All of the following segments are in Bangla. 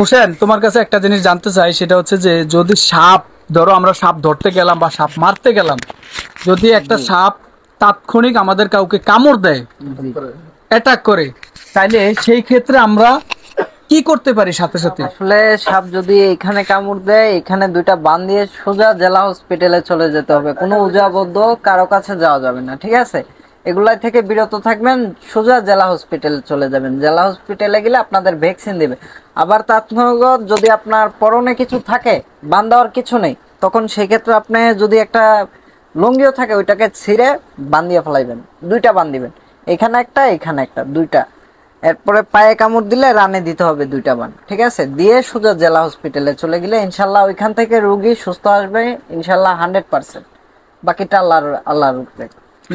হোসেন, তোমার কাছে একটা জিনিস জানতে চাই, সেটা হচ্ছে যে যদি সাপ, ধরো আমরা সাপ ধরতে গেলাম বা সাপ মারতে গেলাম, যদি একটা জি সাপ তাৎক্ষণিক আমাদের কাউকে কামড় দেয়, জি অ্যাটাক করে, তাইলে সেই ক্ষেত্রে আমরা কি করতে পারি সাথে সাথে? আসলে সাপ যদি এখানে কামড় দেয়, এখানে দুইটা বান দিয়ে সোজা জেলা হসপিটালে চলে যেতে হবে। কোনো উজাবদ্ধ কারো কাছে যাওয়া যাবে না, ঠিক আছে? এগুলাই থেকে বিরত থাকবেন। সোজা জেলা হসপিটালে চলে যাবেন। জেলা হসপিটালে গেলে আপনাদের ভ্যাকসিন দিবে। আবার তাৎক্ষণিক যদি আপনার পরনে কিছু থাকে, বান দেওয়ার কিছু নেই, তখন সেই ক্ষেত্রে আপনি যদি একটা লুঙ্গিও থাকে, ওইটাকে ছিঁড়ে বান দিয়ে ফেলাইবেন। দুইটা বান দিবেন, এখানে একটা, দুইটা। এরপরে পায়ে কামড় দিলে রানে দিতে হবে দুইটা বান, ঠিক আছে? দিয়ে সোজা জেলা হসপিটালে চলে গেলে ইনশাল্লাহ ওইখান থেকে রোগী সুস্থ আসবে ইনশাল্লাহ 100%। বাকিটা আল্লাহর উপরে।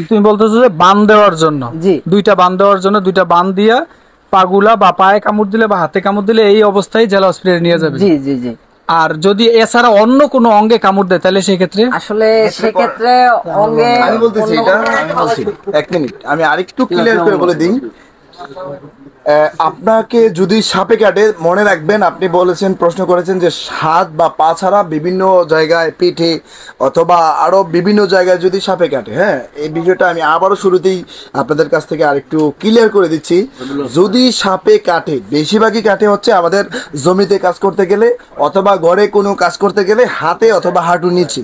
তুমি বলতেছো যে বান দেওয়ার জন্য, জি দুইটা বান দেওয়ার জন্য দুইটা বান দিয়া পাগুলা বা পায়ে কামড় দিলে বা হাতে কামড় দিলে এই অবস্থায় জেলা হসপিটালে নিয়ে যাবে। জি জি জি আর যদি এছাড়া অন্য কোনো অঙ্গে কামড় দেয়, তাহলে সেই ক্ষেত্রে আসলে সেক্ষেত্রে অঙ্গে আমি বলতেছি এটা, আমি বলছি 1 মিনিট, আমি আরেকটু ক্লিয়ার করে বলে দিই। আপনাকে যদি সাপে কাটে, মনে রাখবেন, আপনি বলেছেন, প্রশ্ন করেছেন যে হাত বা পা ছাড়া বিভিন্ন জায়গায়, পিঠে অথবা আরো বিভিন্ন জায়গায় যদি সাপে কাটে, হ্যাঁ, এই বিষয়টা আমি আবারও শুরুতেই আপনাদের কাছ থেকে আরেকটু ক্লিয়ার করে দিচ্ছি। যদি সাপে কাটে, বেশিরভাগই কাটে হচ্ছে আমাদের জমিতে কাজ করতে গেলে অথবা ঘরে কোনো কাজ করতে গেলে হাতে অথবা হাঁটুর নিচে,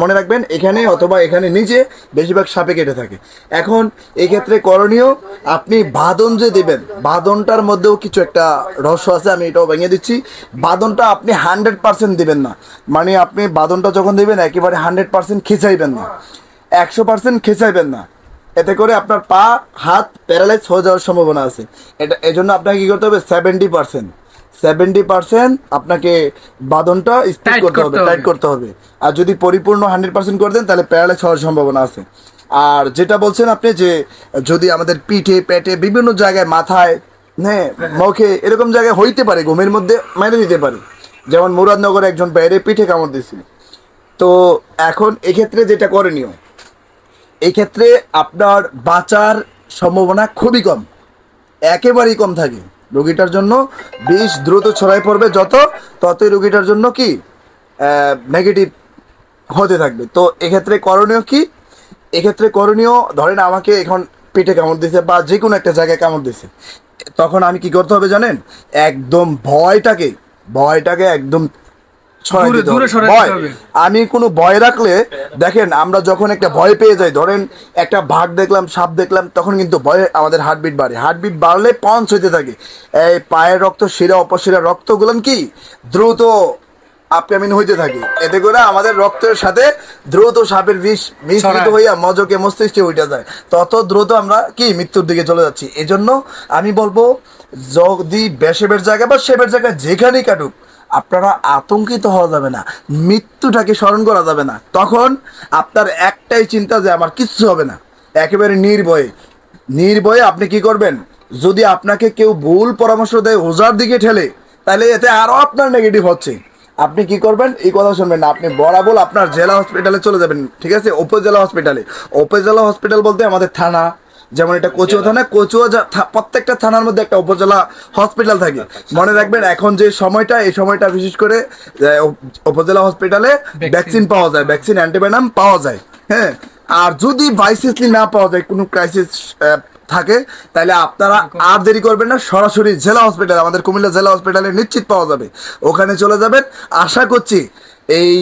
মনে রাখবেন, এখানে অথবা এখানে নিচে বেশিরভাগ সাপে কেটে থাকে। এখন এই ক্ষেত্রে করণীয়, আপনি বাঁধন যে দেবেন, বাঁধনটার মধ্যেও কিছু একটা রহস্য আছে, আমি এটাও ভেঙে দিচ্ছি। বাঁধনটা আপনি 100% দিবেন না, মানে আপনি বাঁধনটা যখন দেবেন একেবারে 100% খেঁচাইবেন না, 100% খেঁচাইবেন না। এতে করে আপনার পা হাত প্যারালাইজ হয়ে যাওয়ার সম্ভাবনা আছে। এটা এজন্য আপনাকে কি করতে হবে, 70% আপনাকে বাঁধনটা স্টিক করতে হবে, টাইট করতে হবে। আর যদি পরিপূর্ণ 100% করে দেন, তাহলে প্যারালাইজ হওয়ার সম্ভাবনা আছে। আর যেটা বলছেন আপনি যে যদি আমাদের পিঠে, পেটে, বিভিন্ন জায়গায়, মাথায়, হ্যাঁ, মুখে, এরকম জায়গায় হইতে পারে, ঘুমের মধ্যে মেরে দিতে পারে। যেমন মুরাদনগরে একজন বাইরে পিঠে কামড় দিয়েছিল। তো এখন এক্ষেত্রে যেটা করণীয়, এক্ষেত্রে আপনার বাঁচার সম্ভাবনা খুবই কম, একেবারেই কম থাকে। রোগীটার জন্য বিষ দ্রুত ছড়াই পড়বে ততই রোগীটার জন্য কি নেগেটিভ হতে থাকবে। তো এক্ষেত্রে করণীয় কি? এক্ষেত্রে করণীয়, ধরেন আমাকে এখন পেটে কামড় দিছে বা যে কোনো একটা জায়গায় কামড় দিছে, তখন আমি কি করতে হবে জানেন? একদম ভয়টাকে একদম ছড়াই দিতে হবে। ভয়, আমি কোনো ভয় রাখলে, দেখেন, আমরা যখন একটা ভয় পেয়ে যাই, ধরেন একটা বাঘ দেখলাম, সাপ দেখলাম, তখন কিন্তু ভয়ে আমাদের হার্টবিট বাড়ে। হার্টবিট বাড়লে পঞ্চ হইতে থাকে, এই পায়ের রক্ত, শিরা অপশিরা রক্তগুলো কি দ্রুত আপকামিন হইতে থাকে। এতে করে আমাদের রক্তের সাথে দ্রুত সাপের বিষ মিশ্রিত হইয়া মজকে মস্তিষ্কে উঠে যায়, তত দ্রুত আমরা কি মৃত্যুর দিকে চলে যাচ্ছি। এজন্য আমি বলবো, যদি বেশেবের জায়গা বা সেবের জায়গা যেখানেই কাটুক, আপনারা আতঙ্কিত হওয়া যাবে না, মৃত্যুটাকে স্মরণ করা যাবে না। তখন আপনার একটাই চিন্তা যে আমার কিচ্ছু হবে না, একেবারে নির্ভয়ে আপনি কি করবেন? যদি আপনাকে কেউ ভুল পরামর্শ দেয়, ওজার দিকে ঠেলে, তাহলে এতে আরো আপনার নেগেটিভ হচ্ছে। আপনি কি করবেন? এই কথা শুনবেন না, আপনি বরাবর আপনার জেলা হসপিটালে চলে যাবেন, ঠিক আছে? উপজেলা হসপিটাল বলতে আমাদের থানা, যেমন এটা কচুয়া থানা, প্রত্যেকটা থানার মধ্যে একটা উপজেলা হসপিটাল থাকে। মনে রাখবেন, এখন যে সময়টা, এই সময়টা বিশেষ করে উপজেলা হসপিটালে ভ্যাকসিন পাওয়া যায়, ভ্যাকসিন, অ্যান্টিভেনাম পাওয়া যায়, হ্যাঁ। আর যদি বাইসেসলি না পাওয়া যায়, কোনো ক্রাইসিস থাকে, তাহলে আপনারা আর দেরি করবেন না, সরাসরি জেলা হসপিটাল, আমাদের কুমিল্লা জেলা হসপিটালে নিশ্চিত পাওয়া যাবে, ওখানে চলে যাবেন। আশা করছি এই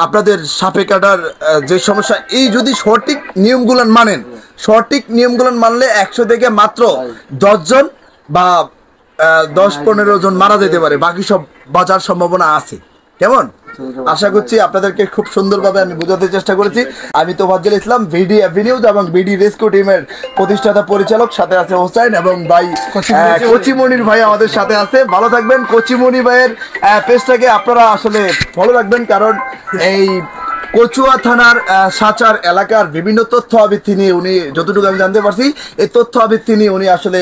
আপনাদের সাপে কাটার যে সমস্যা, এই যদি সঠিক নিয়মগুলো মানলে 100 থেকে মাত্র 10 জন বা 10-15 জন মারা যেতে পারে, বাকি সব বাঁচার সম্ভাবনা আছে। কেমন? আশা করছি আপনাদেরকে খুব সুন্দরভাবে আমি বোঝাতে চেষ্টা করেছি। আমি তোফাজ্জল ইসলাম, ভিডি অ্যাভিনিউজ এবং ভিডি রেস্কিউ টিমের প্রতিষ্ঠাতা পরিচালক, সাথে আছে হোসেন এবং ভাই কচিমনির ভাই আমাদের সাথে আছে। ভালো থাকবেন। কচিমনি ভাইয়ের পেজটাকে আপনারা আসলে ফলো রাখবেন, কারণ এই কচুয়া থানার সাচার এলাকার বিভিন্ন তথ্য আবৃত্তি নিয়ে উনি, যতটুকু আমি জানতে পারছি, এই তথ্য আবৃত্তি নিয়ে উনি আসলে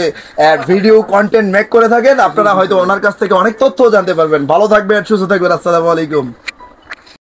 ভিডিও কন্টেন্ট মেক করে থাকেন। আপনারা হয়তো ওনার কাছ থেকে অনেক তথ্য জানতে পারবেন। ভালো থাকবেন, সুস্থ থাকবেন। আসসালামু আলাইকুম।